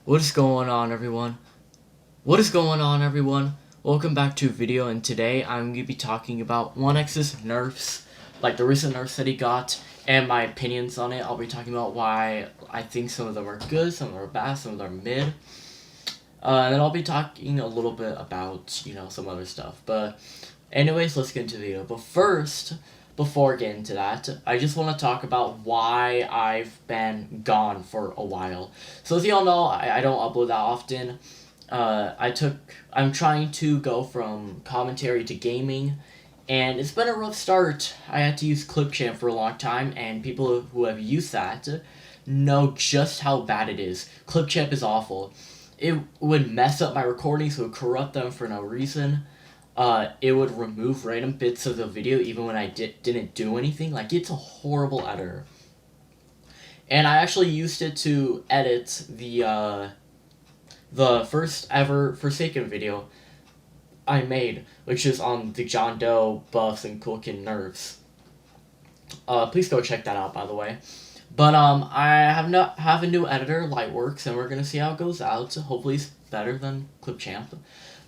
What is going on, everyone? What is going on, everyone? Welcome back to a video, and today I'm going to be talking about 1x's nerfs, like the recent nerfs that he got, and my opinions on it. I'll be talking about why I think some of them are good, some of them are bad, some of them are mid. And then I'll be talking a little bit about, some other stuff. But anyways, let's get into the video. But first, before getting into that, I just want to talk about why I've been gone for a while. So as you all know, I don't upload that often. I'm trying to go from commentary to gaming, and it's been a rough start. I had to use Clipchamp for a long time, and people who have used that know just how bad it is. Clipchamp is awful. It would mess up my recordings, it would corrupt them for no reason. It would remove random bits of the video even when I didn't do anything. Like, it's a horrible editor. And I actually used it to edit the first ever Forsaken video I made, which is on the John Doe buffs and Kulkin nerfs. Please go check that out, by the way. But I have a new editor, Lightworks, and we're gonna see how it goes out. Hopefully it's better than Clipchamp.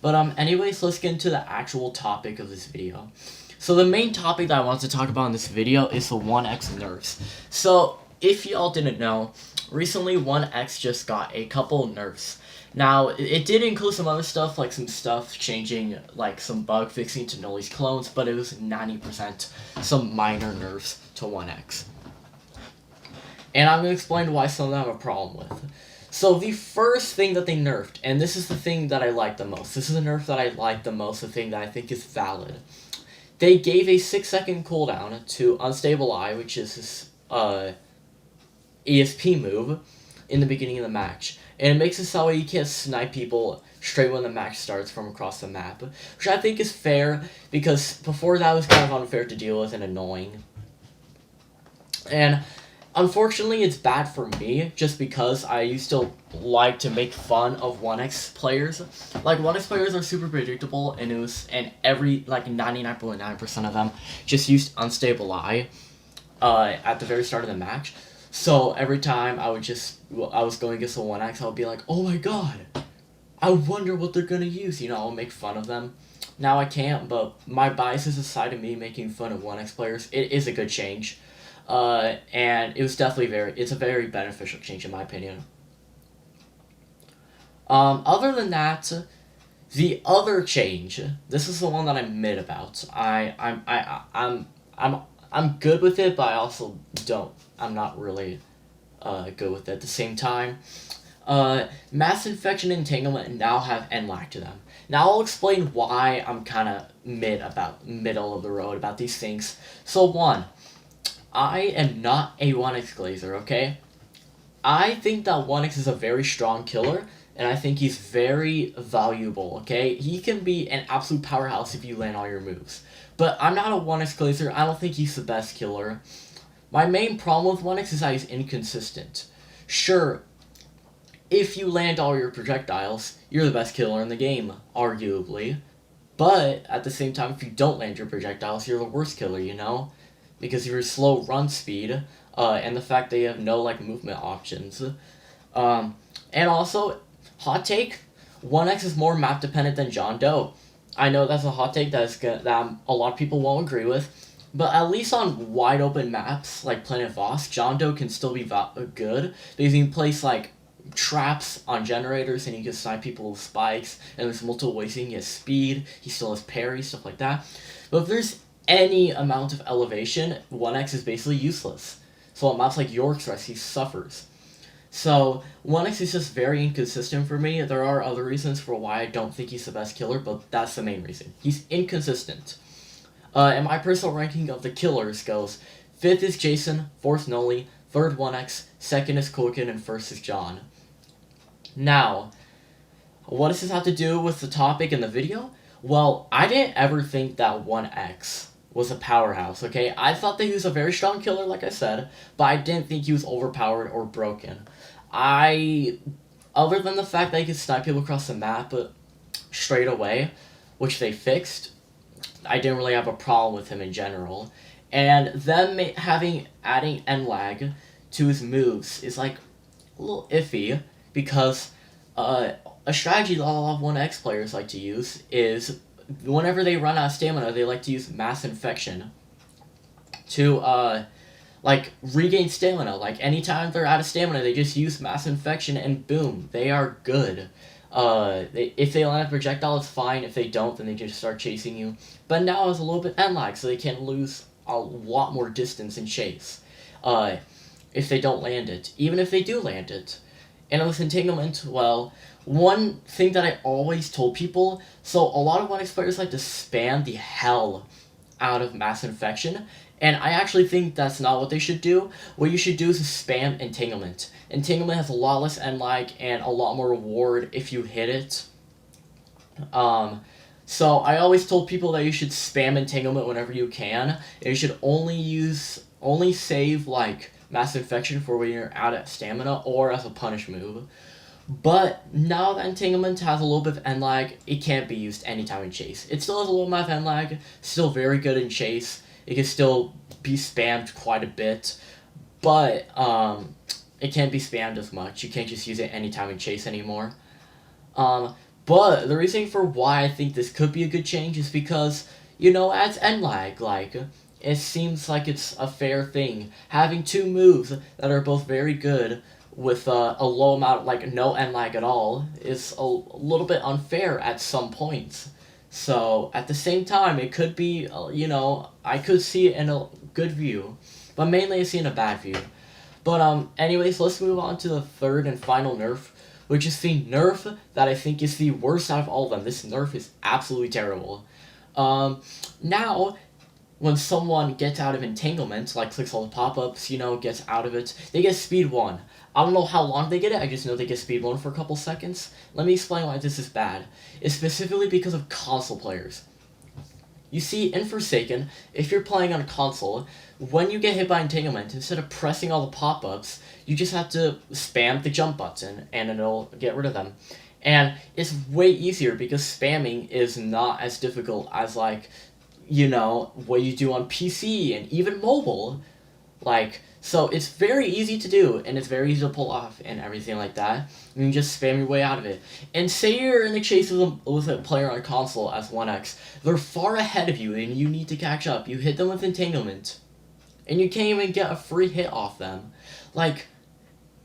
But anyways, let's get into the actual topic of this video. So the main topic that I want to talk about in this video is the 1x nerfs. So if y'all didn't know, recently 1x just got a couple nerfs. Now, it did include some other stuff, like some stuff changing, like some bug fixing to Nully's clones, but it was 90% some minor nerfs to 1x. And I'm going to explain why some of them I have a problem with. So the first thing that they nerfed, and this is the thing that I like the most, this is the nerf that I like the most, the thing that I think is valid. They gave a 6-second cooldown to Unstable Eye, which is his ESP move, in the beginning of the match. And it makes it so you can't snipe people straight when the match starts from across the map, which I think is fair, because before that was kind of unfair to deal with and annoying. And unfortunately, it's bad for me, just because I used to like to make fun of 1x players. Like, 1x players are super predictable, and every, like, 99.9% of them just used Unstable Eye at the very start of the match. So every time I was going against a 1x, I would be like, oh my god, I wonder what they're gonna use, I'll make fun of them. Now I can't, but my biases aside of me making fun of 1x players, it is a good change. And it was definitely it's a very beneficial change in my opinion. Other than that, the other change, this is the one that I'm mid about. I'm good with it, but I also I'm not really good with it at the same time. Mass Infection and Entanglement now have NLAC to them. Now I'll explain why I'm kind of middle of the road about these things. So one, I am not a 1x Glazer, okay? I think that 1x is a very strong killer, and I think he's very valuable, okay? He can be an absolute powerhouse if you land all your moves. But I'm not a 1x Glazer. I don't think he's the best killer. My main problem with 1x is that he's inconsistent. Sure, if you land all your projectiles, you're the best killer in the game, arguably. But at the same time, if you don't land your projectiles, you're the worst killer, because of your slow run speed, and the fact that you have no, movement options. And also, hot take, 1x is more map dependent than John Doe. I know that's a hot take that a lot of people won't agree with, but at least on wide open maps, like Planet Voss, John Doe can still be good, because you can place, traps on generators, and you can snipe people with spikes, and there's multiple ways he has speed, he still has parry, stuff like that. But if there's any amount of elevation, 1x is basically useless. So on maps like York's Rest, he suffers. So 1x is just very inconsistent for me. There are other reasons for why I don't think he's the best killer, but that's the main reason. He's inconsistent. And my personal ranking of the killers goes: 5th is Jason, 4th Noli, 3rd 1x, 2nd is Kulkin, and 1st is John. Now, what does this have to do with the topic in the video? Well, I didn't ever think that 1x was a powerhouse, okay? I thought that he was a very strong killer, like I said, but I didn't think he was overpowered or broken. Other than the fact that he could snipe people across the map straight away, which they fixed, I didn't really have a problem with him in general. And them adding NLAG to his moves is, a little iffy, because A strategy that a lot of 1x players like to use is whenever they run out of stamina, they like to use mass infection to like regain stamina. Like anytime they're out of stamina, they just use mass infection and boom, they are good. If they land a projectile, it's fine. If they don't, then they just start chasing you. But now it's a little bit end lag, so they can lose a lot more distance in chase. If they don't land it, even if they do land it. And with entanglement, well, one thing that I always told people, so a lot of 1x players like to spam the hell out of mass infection, and I actually think that's not what they should do. What you should do is spam entanglement. Entanglement has a lot less end lag and a lot more reward if you hit it. So I always told people that you should spam entanglement whenever you can, and you should only save like mass infection for when you're out of stamina or as a punish move. But now that entanglement has a little bit of end lag, it can't be used anytime in chase. It still has a little amount of end lag, still very good in chase. It can still be spammed quite a bit, but it can't be spammed as much. You can't just use it anytime in chase anymore. But the reason for why I think this could be a good change is because, it adds end lag. Like, it seems like it's a fair thing. Having two moves that are both very good with a low amount, like no end lag at all, is a little bit unfair at some points. So, at the same time, it could be, I could see it in a good view, but mainly I see it in a bad view. But, anyways, let's move on to the third and final nerf, which is the nerf that I think is the worst out of all of them. This nerf is absolutely terrible. Now, when someone gets out of entanglement, like clicks all the pop-ups, gets out of it, they get speed 1. I don't know how long they get it, I just know they get speed 1 for a couple seconds. Let me explain why this is bad. It's specifically because of console players. You see, in Forsaken, if you're playing on a console, when you get hit by entanglement, instead of pressing all the pop-ups, you just have to spam the jump button, and it'll get rid of them. And it's way easier because spamming is not as difficult as, like, what you do on PC and even mobile. Like, so it's very easy to do, and it's very easy to pull off and everything like that. You can just spam your way out of it. And say you're in the chase with a player on console as 1x. They're far ahead of you, and you need to catch up. You hit them with entanglement, and you can't even get a free hit off them. Like,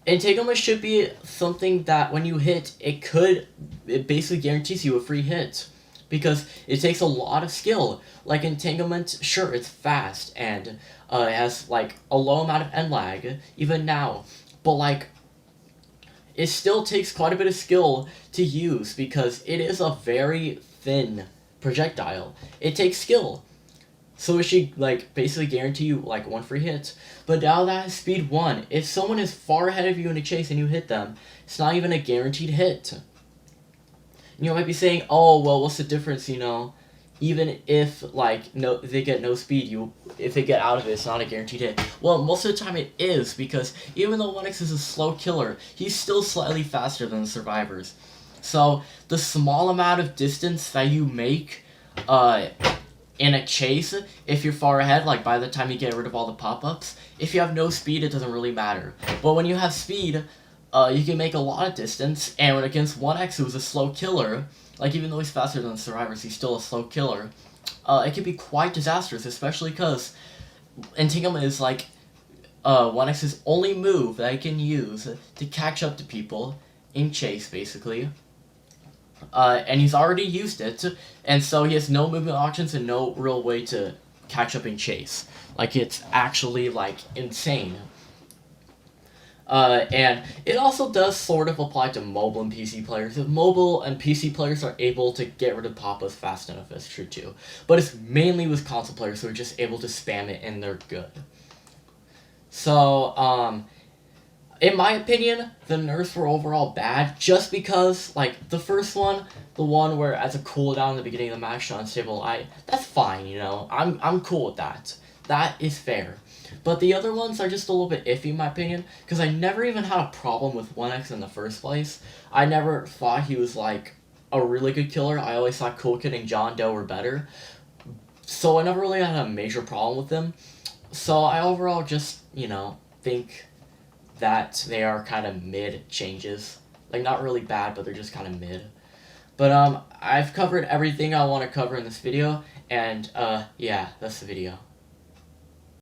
entanglement should be something that when you hit, it basically guarantees you a free hit. Because it takes a lot of skill. Like, entanglement, sure, it's fast, and it has, like, a low amount of end lag, even now. But, like, it still takes quite a bit of skill to use, because it is a very thin projectile. It takes skill. So it should, like, basically guarantee you, like, one free hit. But now that has speed 1. If someone is far ahead of you in a chase and you hit them, it's not even a guaranteed hit. You might be saying, oh, well, what's the difference, even if, like, they get no speed, if they get out of it, it's not a guaranteed hit. Well, most of the time it is, because even though 1x is a slow killer, he's still slightly faster than the survivors. So, the small amount of distance that you make, in a chase, if you're far ahead, like, by the time you get rid of all the pop-ups, if you have no speed, it doesn't really matter. But when you have speed, you can make a lot of distance, and when against 1x, who's a slow killer, like, even though he's faster than the survivors, he's still a slow killer, it can be quite disastrous, especially because entanglement is, like, 1x's only move that he can use to catch up to people in chase, basically. And he's already used it, and so he has no movement options and no real way to catch up in chase. Like, it's actually, like, insane. And it also does sort of apply to mobile and PC players. If mobile and PC players are able to get rid of pop-ups fast enough, that's true too. But it's mainly with console players who are just able to spam it and they're good. So, in my opinion, the nerfs were overall bad just because, like, the first one, the one where as a cooldown in the beginning of the match, unstable, that's fine, I'm cool with that. That is fair. But the other ones are just a little bit iffy in my opinion, because I never even had a problem with 1x in the first place. I never thought he was, like, a really good killer. I always thought Cool Kid and John Doe were better. So I never really had a major problem with them. So I overall just, think that they are kind of mid changes. Like, not really bad, but they're just kind of mid. But, I've covered everything I want to cover in this video, and, yeah, that's the video.